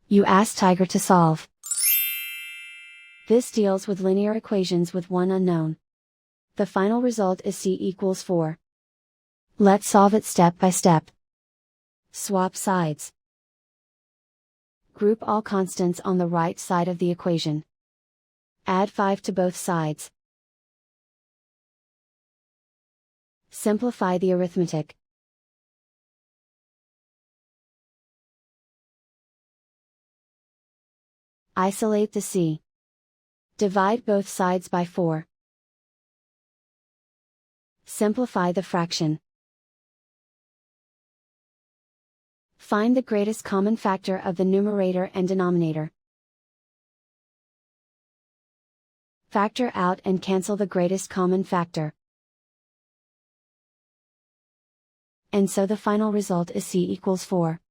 You ask Tiger to solve. This deals with linear equations with one unknown. The final result is c equals 4. Let's solve it step by step. Swap sides. Group all constants on the right side of the equation. Add 5 to both sides. Simplify the arithmetic. Isolate the c. Divide both sides by 4. Simplify the fraction. Find the greatest common factor of the numerator and denominator. Factor out and cancel the greatest common factor. And so the final result is c equals 4.